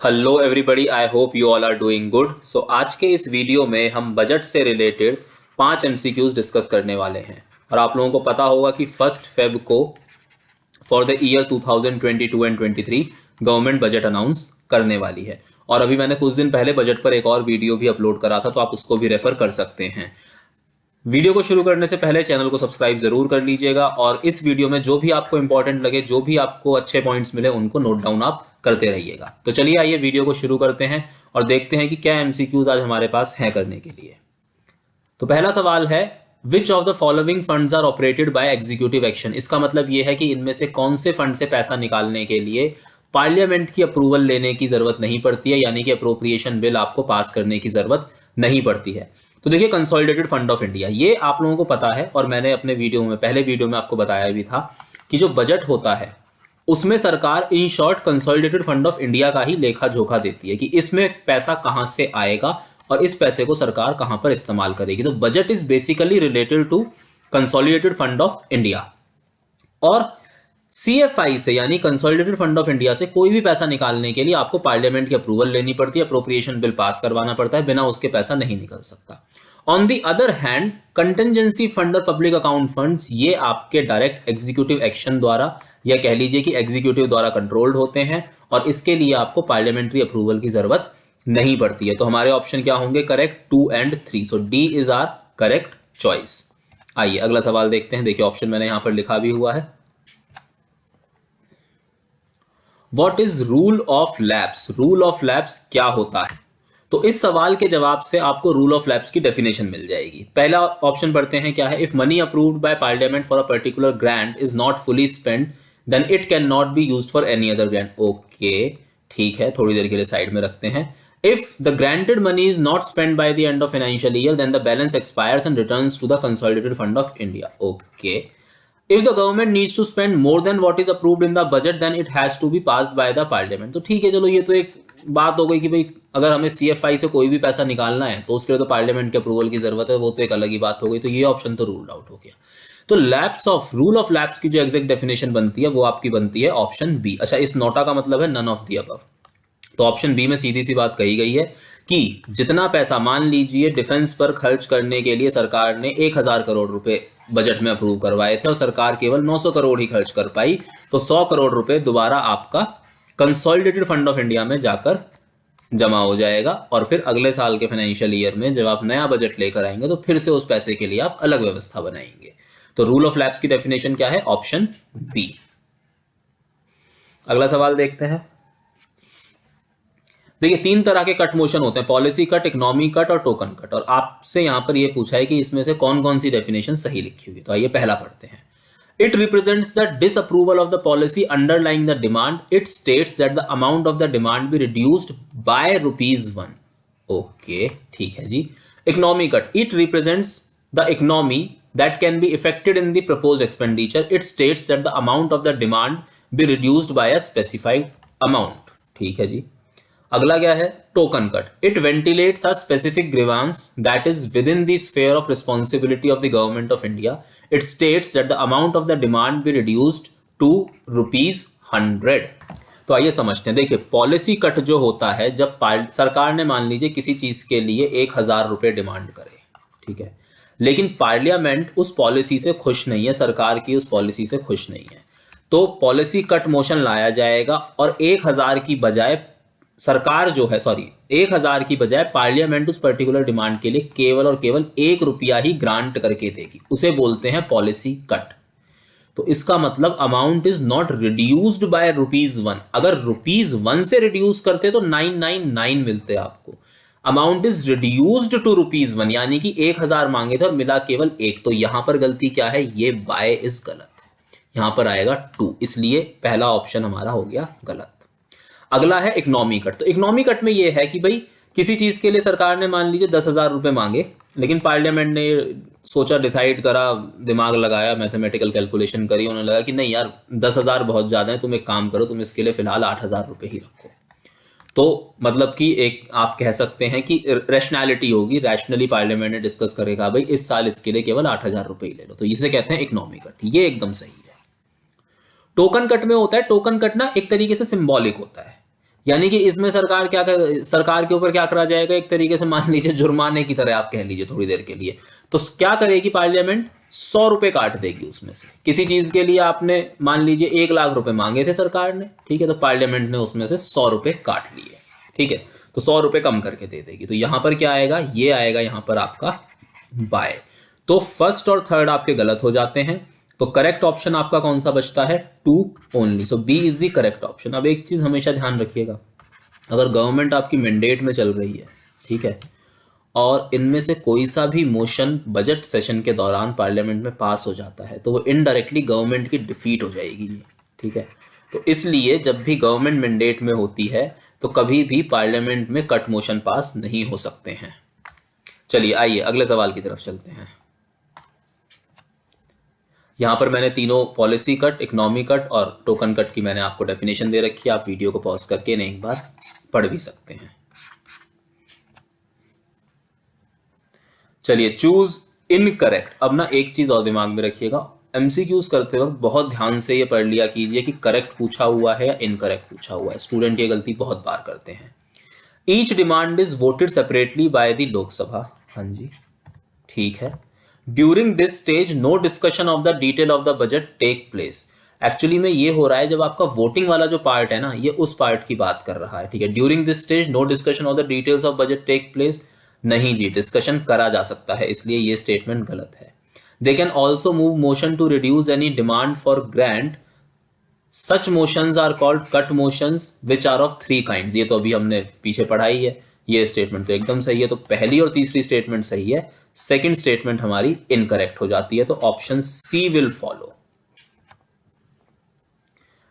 Hello everybody, I hope you all are doing good. So आज के इस video में हम बजट से रिलेटेड 5 एमसीक्यूज डिस्कस करने वाले हैं। और आप लोगों को पता होगा कि 1 फेब को for the year 2022 and 23 government budget announce करने वाली है। और अभी मैंने कुछ दिन पहले बजट पर एक और वीडियो भी अपलोड करा था, तो आप उसको भी रेफर कर सकते हैं। वीडियो को शुरू करने से पहले चैनल को सब्सक्राइब जरूर कर लीजिएगा और इस वीडियो में जो भी आपको इंपॉर्टेंट लगे, जो भी आपको अच्छे पॉइंट्स मिले, उनको नोट डाउन आप करते रहिएगा। तो चलिए आइए वीडियो को शुरू करते हैं और देखते हैं कि क्या एमसीक्यूज आज हमारे पास हैं करने के लिए। तो पहला सवाल है, which of the following funds are operated by executive action. इसका मतलब यह है कि इनमें से कौन से फंड से पैसा निकालने के लिए पार्लियामेंट की अप्रूवल लेने की जरूरत नहीं पड़ती है, यानी कि अप्रोप्रिएशन बिल आपको पास करने की जरूरत नहीं पड़ती है। तो देखिए, कंसोलिडेटेड फंड ऑफ इंडिया, ये आप लोगों को पता है और मैंने अपने पहले वीडियो में आपको बताया भी था कि जो बजट होता है उसमें सरकार in short consolidated fund of India का ही लेखा जोखा देती है कि इसमें पैसा कहां से आएगा और इस पैसे को सरकार कहां पर इस्तेमाल करेगी। तो budget is basically related to consolidated fund of India. और सीएफआई से यानी कंसोलिडेटेड फंड ऑफ इंडिया से कोई भी पैसा निकालने के लिए आपको पार्लियामेंट की अप्रूवल लेनी पड़ती है, अप्रोप्रिएशन बिल पास करवाना पड़ता है, बिना उसके पैसा नहीं निकल सकता। On the other hand, contingency fund और पब्लिक अकाउंट फंड्स, ये आपके डायरेक्ट एग्जीक्यूटिव एक्शन द्वारा या कह लीजिए कि एग्जीक्यूटिव द्वारा कंट्रोल्ड होते हैं और इसके लिए आपको पार्लियामेंट्री अप्रूवल की जरूरत नहीं पड़ती है। तो हमारे ऑप्शन क्या होंगे? Correct 2 and 3। So D is are correct choice. आइए अगला सवाल देखते हैं। देखिए, ऑप्शन मैंने यहां पर लिखा भी हुआ है। What is rule of lapse? Rule of lapse क्या होता है? तो इस सवाल के जवाब से आपको रूल ऑफ लैप्स की डेफिनेशन मिल जाएगी। पहला ऑप्शन पढ़ते हैं, क्या है? If money approved by parliament for a particular grant is not fully spent then it can not be used for any other grant. Okay, ठीक है, थोड़ी देर के लिए साइड में रखते हैं। If the granted money is not spent by the end of financial year then the balance expires and returns to the consolidated fund of India. Okay, if the government needs to spend more than what is approved in the budget then it has to be passed by the parliament। तो ठीक है, चलो ये तो एक बात हो गई कि भाई अगर हमें सीएफआई से कोई भी पैसा निकालना है तो उसके लिए तो पार्लियामेंट के अप्रूवल की जरूरत है, वो तो एक अलग ही बात हो गई। तो ये ऑप्शन तो रूल्ड आउट हो गया। तो lapse of rule of lapse की जो एग्जैक्ट डेफिनेशन बनती है वो आपकी बनती है ऑप्शन बी। अच्छा, इस नोटा का मतलब है नन ऑफ दी अबव। तो ऑप्शन बी में सीधी सी बात कही गई है कि जितना पैसा, मान लीजिए डिफेंस पर खर्च करने के लिए सरकार ने 1000 करोड़ रुपए बजट में अप्रूव करवाए थे और सरकार केवल 900 करोड़ ही खर्च कर पाई, तो 100 करोड़ रुपए दोबारा आपका कंसोलिडेटेड फंड ऑफ इंडिया में जाकर जमा हो जाएगा और फिर अगले साल के फाइनेंशियल ईयर में जब आप नया बजट लेकर आएंगे तो फिर से उस पैसे के लिए आप अलग व्यवस्था बनाएंगे। तो रूल ऑफ लैप्स की डेफिनेशन क्या है? Option B. अगला सवाल देखते हैं। देखिए, 3 तरह के कट मोशन होते हैं, पॉलिसी कट, इकोनॉमी कट और टोकन कट। और आपसे यहां पर यह पूछा है कि इसमें से कौन कौन सी डेफिनेशन सही लिखी हुई है। तो आइए पहला पढ़ते हैं। It represents the disapproval of the policy underlying the demand. It states that the amount of the demand be reduced by ₹1। Okay, ठीक है जी। Economy cut, it represents the economy that can be affected in the proposed expenditure. It states that the amount of the demand be reduced by a specified amount। ठीक है जी। अगला क्या है? Token cut, it ventilates a specific grievance that is with in the sphere of responsibility of the government of India. It states that the amount of the demand be reduced to ₹100। तो आइए समझते हैं। देखिए, policy cut जो होता है, जब सरकार ने मान लीजिए किसी चीज के लिए 1000 रुपए डिमांड करे, ठीक है, लेकिन पार्लियामेंट उस पॉलिसी से खुश नहीं है, सरकार की उस पॉलिसी से खुश नहीं है, तो पॉलिसी कट मोशन लाया जाएगा और 1000 की बजाय सरकार जो है 1000 की बजाय पार्लियामेंट उस पर्टिकुलर डिमांड के लिए केवल और केवल ₹1 ही ग्रांट करके देगी। उसे बोलते हैं पॉलिसी कट। तो इसका मतलब amount is not reduced by ₹1। अगर ₹1 से रिड्यूस करते तो 999 मिलते आपको। अमाउंट इज रिड्यूस्ड टू ₹1, यानी कि 1000 मांगे थे और मिला केवल 1। तो यहां पर गलती क्या है? ये बाय इज गलत, यहां पर आएगा 2, इसलिए पहला ऑप्शन हमारा हो गया गलत। अगला है इकोनॉमी कट। तो इकोनॉमी कट में ये है कि भाई किसी चीज के लिए सरकार ने मान लीजिए 10,000 रुपए मांगे, लेकिन पार्लियामेंट ने सोचा, डिसाइड करा, दिमाग लगाया, मैथमेटिकल कैलकुलेशन करी, उन्होंने लगा कि नहीं यार 10,000 बहुत ज्यादा है, तुम एक काम करो, तुम इसके लिए फिलहाल 8,000 रुपए ही रखो। तो मतलब कि एक आप कह सकते हैं कि रैशनैलिटी होगी, रैशनली पार्लियामेंट ने डिस्कस करेगा भाई इस साल इसके लिए केवल 8,000 रुपए ही ले लो। तो इसे कहते हैं इकोनॉमी कट, ये एकदम सही है। टोकन कट में होता है, टोकन कट ना एक तरीके से सिंबॉलिक होता है यानी कि इसमें सरकार के ऊपर क्या करा जाएगा, एक तरीके से मान लीजिए जुर्माने की तरह आप कह लीजिए थोड़ी देर के लिए। तो क्या करेगी पार्लियामेंट, 100 रुपए काट देगी उसमें से। किसी चीज के लिए आपने मान लीजिए 1 लाख रुपए मांगे थे सरकार ने, ठीक है, तो पार्लियामेंट ने उसमें से 100 रुपए काट लिए, ठीक है, तो 100 रुपए कम करके दे देगी। तो यहां पर क्या आएगा, ये आएगा यहां पर आपका बाय। तो फर्स्ट और थर्ड आपके गलत हो जाते हैं। तो करेक्ट ऑप्शन आपका कौन सा बचता है, 2 only. So B is the correct option. अब एक चीज हमेशा ध्यान रखिएगा, अगर गवर्नमेंट आपकी मैंडेट में चल रही है, ठीक है, और इनमें से कोई सा भी मोशन बजट सेशन के दौरान पार्लियामेंट में पास हो जाता है तो वो इनडायरेक्टली गवर्नमेंट की डिफीट हो जाएगी, ठीक है। तो इसलिए जब भी गवर्नमेंट मैंडेट में होती है तो कभी भी पार्लियामेंट में कट मोशन पास नहीं हो सकते हैं। चलिए आइए अगले सवाल की तरफ चलते हैं। यहां पर मैंने तीनों पॉलिसी कट, इकोनॉमी कट और टोकन कट की मैंने आपको डेफिनेशन दे रखी है। आप वीडियो को पॉज करके इन्हें एक बार पढ़ भी सकते हैं। चलिए चूज इनकरेक्ट। अब ना एक चीज और दिमाग में रखिएगा, एमसीक्यूज करते वक्त बहुत ध्यान से ये पढ़ लिया कीजिए कि करेक्ट पूछा हुआ है या इनकरेक्ट पूछा हुआ है। स्टूडेंट ये गलती बहुत बार करते हैं। Each demand is voted separately by the Lok Sabha, हाँ जी ठीक है। During this stage no discussion of the detail of the budget take place. Actually में ये हो रहा है जब आपका वोटिंग वाला जो पार्ट है ना, ये उस पार्ट की बात कर रहा है, ठीक है। During this stage no discussion of the details of budget take place, नहीं जी, डिस्कशन करा जा सकता है, इसलिए ये स्टेटमेंट गलत है। They can also move motion to reduce any demand for grant, such motions are called cut motions which are of 3 kinds. ये तो अभी हमने पीछे पढ़ाई है, ये स्टेटमेंट तो एकदम सही है। तो पहली और तीसरी स्टेटमेंट सही है, सेकंड स्टेटमेंट हमारी इनकरेक्ट हो जाती है। तो ऑप्शन सी विल फॉलो।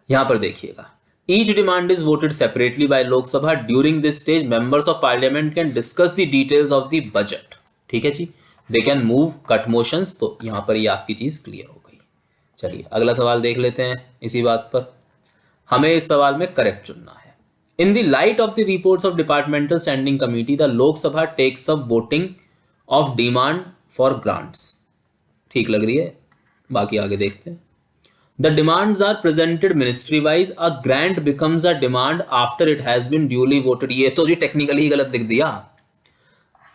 यहां पर देखिएगा, each demand is voted separately by Lok Sabha. During this stage members of parliament can discuss the details of the budget, ठीक है जी। They can move cut motions. तो यहां पर ये आपकी चीज क्लियर हो गई। चलिए अगला सवाल देख लेते हैं इसी बात पर। हमें इस सवाल में करेक्ट चुनना है। In the light of the reports of departmental standing committee the Lok Sabha takes up voting of demand for grants. ठीक लग रही है, बाकी आगे देखते हैं। The demands are presented ministry wise, a grant becomes a demand after it has been duly voted. ये तो जी टेक्निकली गलत लिख दिया।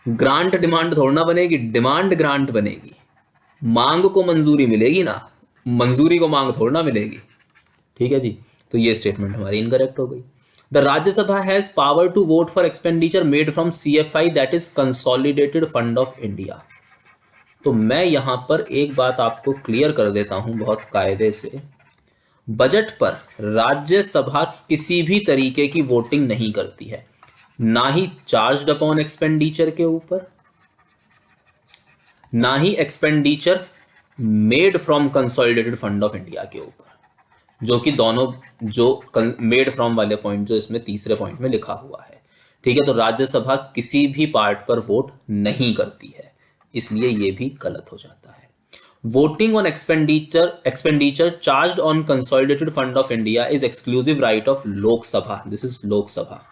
ग्रांट डिमांड थोड़ा ना बनेगी, डिमांड ग्रांट बनेगी। मांग को मंजूरी मिलेगी ना, मंजूरी को मांग थोड़ा ना मिलेगी, ठीक है जी। तो ये स्टेटमेंट हमारी इनकरेक्ट हो गई। The Rajya Sabha has power to vote for expenditure made from CFI that is consolidated fund of India. तो मैं यहां पर एक बात आपको क्लियर कर देता हूं बहुत कायदे से। बजट पर राज्यसभा किसी भी तरीके की वोटिंग नहीं करती है, ना ही चार्ज्ड अपॉन एक्सपेंडिचर के ऊपर, ना ही expenditure made from consolidated fund of India के ऊपर, जो कि दोनों जो मेड फ्रॉम वाले पॉइंट जो इसमें तीसरे पॉइंट में लिखा हुआ है, ठीक है। तो राज्यसभा किसी भी पार्ट पर वोट नहीं करती है, इसलिए ये भी गलत हो जाता है। Voting on expenditure charged on consolidated fund of India is exclusive right of Lok Sabha. This is Lok Sabha.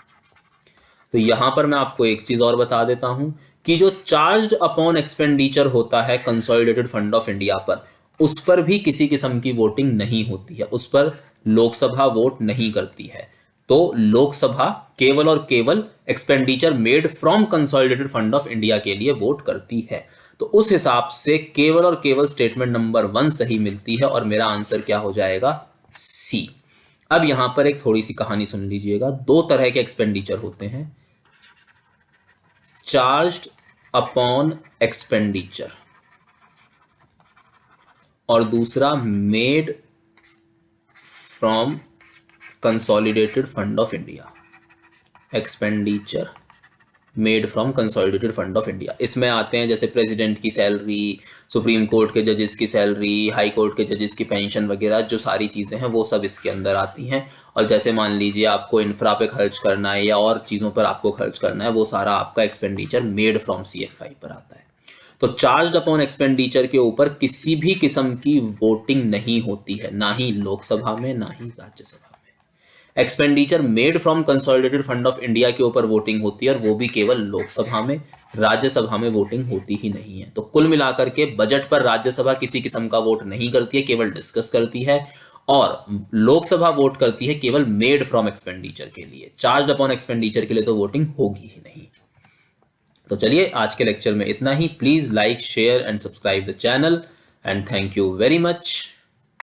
तो यहां पर मैं आपको एक चीज और बता देता हूं कि जो चार्ज्ड अपॉन एक्सपेंडिचर होता है कंसोलिडेटेड फंड ऑफ इंडिया पर, उस पर भी किसी किस्म की वोटिंग नहीं होती है, उस पर लोकसभा वोट नहीं करती है। तो लोकसभा केवल और केवल expenditure made from consolidated fund of India के लिए वोट करती है। तो उस हिसाब से केवल और केवल स्टेटमेंट नंबर 1 सही मिलती है और मेरा आंसर क्या हो जाएगा, सी। अब यहां पर एक थोड़ी सी कहानी सुन लीजिएगा। 2 तरह के एक्सपेंडिचर होते हैं, चार्ज्ड अपॉन एक्सपेंडिचर और दूसरा made from consolidated fund of India. Expenditure made from consolidated fund of India, इसमें आते हैं जैसे प्रेसिडेंट की सैलरी, सुप्रीम कोर्ट के जजेस की सैलरी, हाई कोर्ट के जजेस की पेंशन वगैरह, जो सारी चीज़ें हैं वो सब इसके अंदर आती हैं। और जैसे मान लीजिए आपको इंफ्रा पे खर्च करना है या और चीज़ों पर आपको खर्च करना है, वो सारा आपका एक्सपेंडिचर मेड फ्रॉम CFI पर आता है। तो चार्ज्ड अपॉन एक्सपेंडिचर के ऊपर किसी भी किस्म की वोटिंग नहीं होती है, ना ही लोकसभा में ना ही राज्यसभा में। Expenditure made from consolidated fund of India के ऊपर वोटिंग होती है और वो भी केवल लोकसभा में, राज्यसभा में वोटिंग होती ही नहीं है। तो कुल मिलाकर के बजट पर राज्यसभा किसी किस्म का वोट नहीं करती है, केवल डिस्कस करती है। और लोकसभा वोट करती है केवल मेड फ्रॉम एक्सपेंडिचर के लिए, चार्ज अपॉन एक्सपेंडिचर के लिए तो वोटिंग होगी ही नहीं। तो चलिए आज के लेक्चर में इतना ही। Please like, share and subscribe the channel and thank you very much.